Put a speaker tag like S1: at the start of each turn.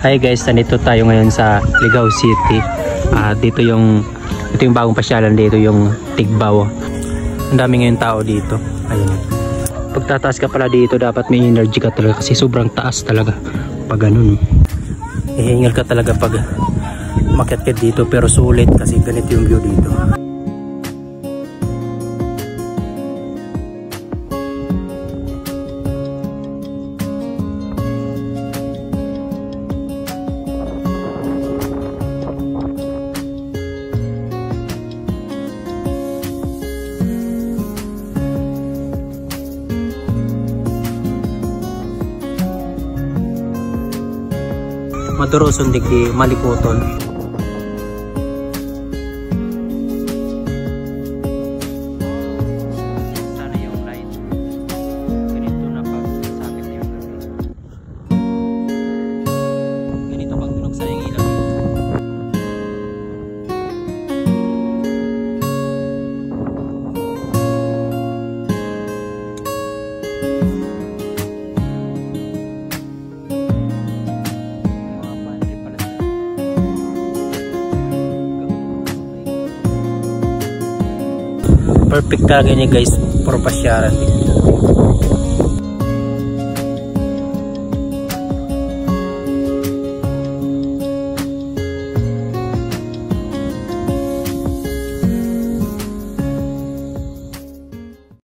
S1: Hi guys, nandito tayo ngayon sa Ligao City. Ito yung bagong pasyalan dito, yung Tigbaw. Ang dami ngayon tao dito. Ayun. Pagtataas ka pala dito, dapat may energy ka talaga kasi sobrang taas talaga. Pag ganun, ihingal ka talaga pag umakyat ka dito, pero sulit kasi ganito yung view dito. Maduroson digdi maliputon. Sana yung light ganito na pag sakit yung gabi. Ganito pag binuksan yung ilaw. Perfect talaga niya guys, for pasyaran.